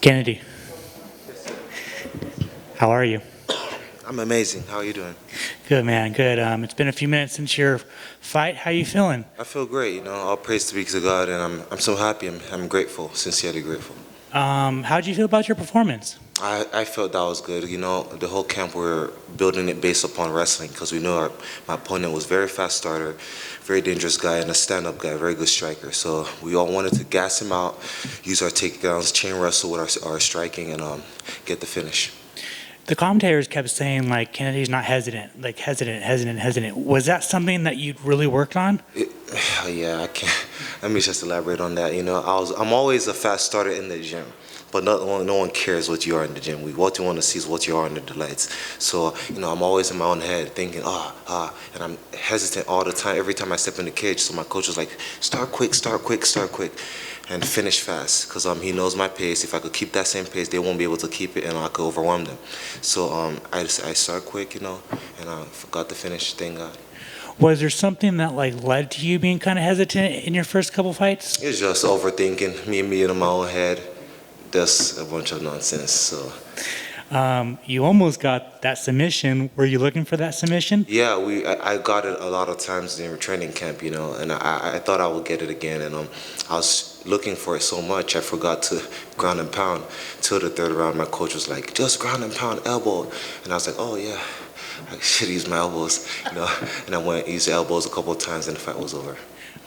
Kennedy, how are you? I'm amazing. How are you doing? Good, man, good. It's been a few minutes since your fight. How you feeling? I feel great. All praise to be to God, and I'm so happy. I'm grateful, sincerely grateful. How'd you feel about your performance? I felt that was good. The whole camp we're building it based upon wrestling because we know my opponent was very fast starter, very dangerous guy, and a stand-up guy, very good striker. So we all wanted to gas him out, use our takedowns, chain wrestle with our striking, and get the finish. The commentators kept saying, like, Kennedy's not hesitant, like hesitant. Was that something that you'd really worked on? Yeah, I can't. Let me just elaborate on that. I'm always a fast starter in the gym, but no one cares what you are in the gym. What you want to see is what you are under the lights. So, I'm always in my own head thinking, and I'm hesitant all the time, every time I step in the cage. So my coach was like, start quick, and finish fast, because he knows my pace. If I could keep that same pace, they won't be able to keep it, and I could overwhelm them. So I start quick, and I forgot to finish, thank God. Was there something that led to you being kind of hesitant in your first couple fights? It's just overthinking, me in my own head. That's a bunch of nonsense. So. You almost got that submission. Were you looking for that submission? Yeah, I got it a lot of times in training camp, and I thought I would get it again, and I was looking for it so much I forgot to ground and pound. Till the third round, my coach was like, just ground and pound, elbow, and I was like, oh yeah, I should use my elbows, and I went and used the elbows a couple of times, and the fight was over.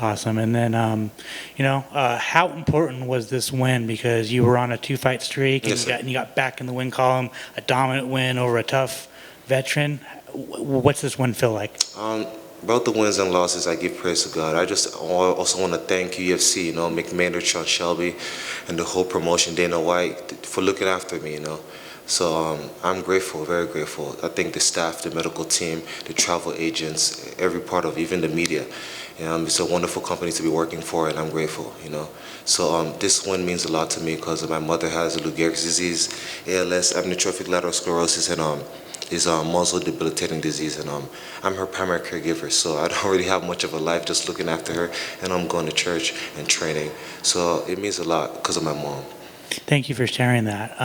Awesome. And then, how important was this win? Because you were on a 2-fight streak, and Yes, you got back in the win column, a dominant win over a tough veteran. What's this win feel like? About the wins and losses, I give praise to God. I just also want to thank UFC, McMahon, Sean Shelby, and the whole promotion, Dana White, for looking after me, So I'm grateful, very grateful. I think the staff, the medical team, the travel agents, every part of even the media. It's a wonderful company to be working for, and I'm grateful, So this win means a lot to me because my mother has Lou Gehrig's disease, ALS, amyotrophic lateral sclerosis, and is a muscle debilitating disease, and I'm her primary caregiver, so I don't really have much of a life just looking after her, and I'm going to church and training. So it means a lot because of my mom. Thank you for sharing that.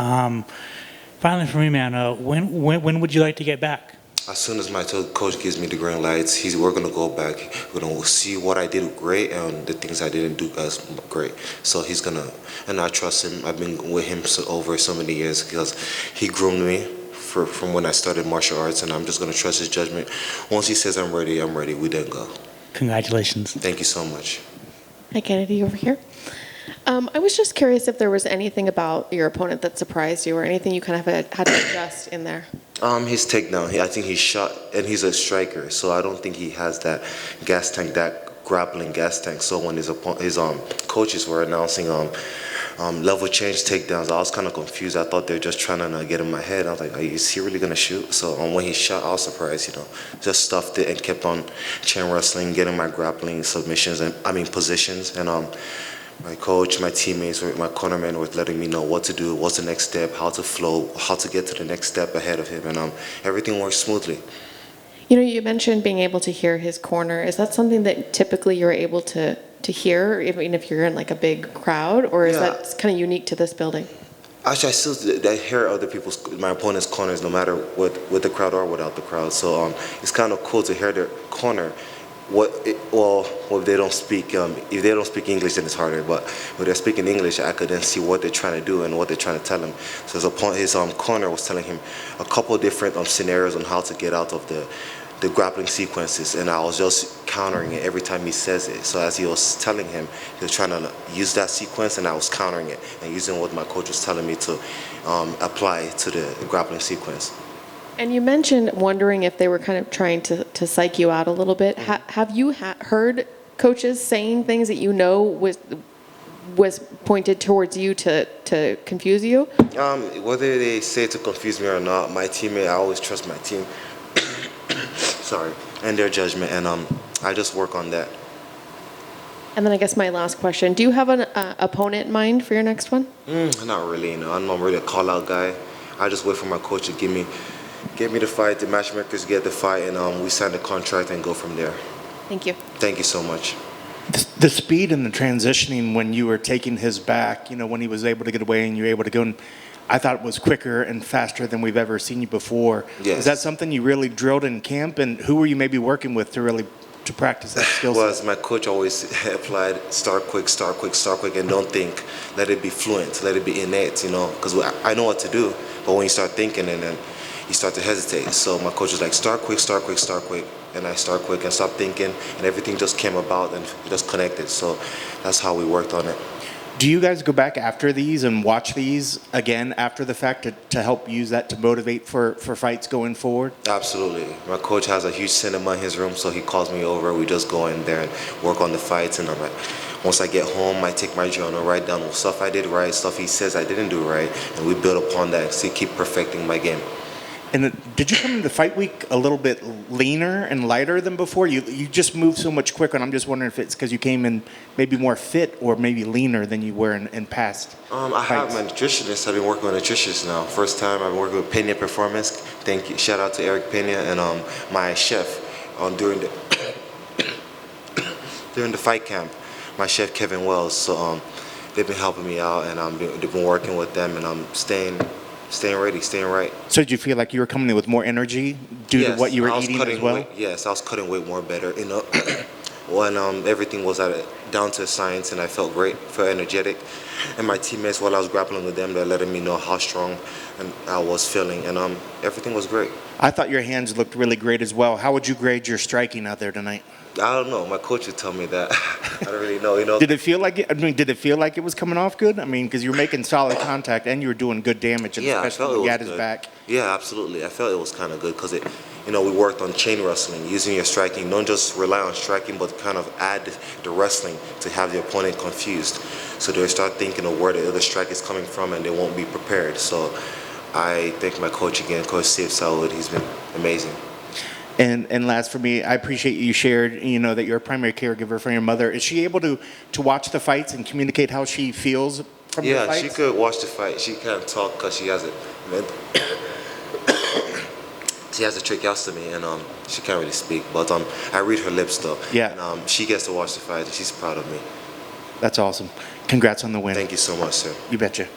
Finally, for me, man, when would you like to get back? As soon as my coach gives me the green lights, we're going to go back. We're going to see what I did great and the things I didn't do as great. So he's going to, and I trust him. I've been with him over so many years because he groomed me from when I started martial arts, and I'm just going to trust his judgment. Once he says I'm ready, we then go. Congratulations. Thank you so much. Hi, Kennedy, over here. I was just curious if there was anything about your opponent that surprised you or anything you kind of had to adjust in there. His takedown. I think he shot, and he's a striker, so I don't think he has that gas tank, that grappling gas tank. So when his coaches were announcing level change takedowns, I was kind of confused. I thought they were just trying to get in my head. I was like, is he really gonna shoot? So when he shot, I was surprised. Just stuffed it and kept on chain wrestling, getting my grappling submissions and positions, and my coach, my teammates, my cornermen were letting me know what to do, what's the next step, how to flow, how to get to the next step ahead of him, and everything worked smoothly. You mentioned being able to hear his corner. Is that something that typically you're able to hear, even if you're in a big crowd, or is that kind of unique to this building? Actually, I hear other my opponent's corners, no matter with the crowd or without the crowd. So it's kind of cool to hear their corner. If they don't speak, if they don't speak English, then it's harder. But when they're speaking English, I could then see what they're trying to do and what they're trying to tell him. So his corner was telling him a couple different scenarios on how to get out of the grappling sequences, and I was just countering it every time he says it. So as he was telling him, he was trying to use that sequence, and I was countering it and using what my coach was telling me to apply to the grappling sequence. And you mentioned wondering if they were kind of trying to psych you out a little bit. Have you heard coaches saying things that was pointed towards you to confuse you? Whether they say to confuse me or not, my teammate, I always trust my team. Sorry, and their judgment, and I just work on that. And then I guess my last question: do you have an opponent in mind for your next one? Not really. I'm not really a call-out guy. I just wait for my coach to give me the fight, the matchmakers get the fight, and we sign the contract and go from there. Thank you. Thank you so much. The speed and the transitioning when you were taking his back, you know, when he was able to get away and you were able to go, and I thought it was quicker and faster than we've ever seen you before. Yes. Is that something you really drilled in camp, and who were you maybe working with to practice that skill Well, set? as my coach always applied, start quick, and don't think. Let it be fluent, let it be innate, you know, because I know what to do, but when you start thinking and then you start to hesitate. So my coach was like, start quick, and I start quick and stop thinking, and everything just came about and it just connected. So that's how we worked on it. Do you guys go back after these and watch these again after the fact to help use that to motivate for fights going forward? Absolutely. My coach has a huge cinema in his room, so he calls me over. We just go in there and work on the fights. And once I get home, I take my journal, write down stuff I did right, stuff he says I didn't do right, and we build upon that to keep perfecting my game. And did you come into fight week a little bit leaner and lighter than before? You just moved so much quicker, and I'm just wondering if it's because you came in maybe more fit or maybe leaner than you were in past I have fights. my nutritionist. I've been working with a nutritionist now. First time I've been working with Pena Performance. Thank you. Shout out to Eric Pena and my chef during the during the fight camp. My chef Kevin Wells. So they've been helping me out, and they've been working with them, and I'm staying ready, staying right. So did you feel like you were coming in with more energy due to what you were I was eating cutting as well? weight. Yes, I was cutting weight more better. You know, when everything was down to science, and I felt great, felt energetic. And my teammates, while I was grappling with them, they're letting me know how strong and I was feeling, and everything was great. I thought your hands looked really great as well. How would you grade your striking out there tonight? I don't know. My coach would tell me that. I don't really know. You know. Did it feel like it? I mean, did it feel like it was coming off good? I mean, because you were making solid contact and you were doing good damage, and Yeah, I especially felt when it you was had his good. back. Yeah, absolutely. I felt it was kind of good because we worked on chain wrestling, using your striking. Don't just rely on striking, but kind of add the wrestling to have the opponent confused. So they start thinking of where the other strike is coming from, and they won't be prepared. So I thank my coach again, Coach Steve Saud. He's been amazing. And last for me, I appreciate you shared, you know, that you're a primary caregiver for your mother. Is she able to watch the fights and communicate how she feels from the fights? Yeah, she could watch the fight. She can't talk because she has she has a tracheostomy, and she can't really speak. But I read her lips though. Yeah. And she gets to watch the fight, and she's proud of me. That's awesome. Congrats on the win. Thank you so much, sir. You betcha.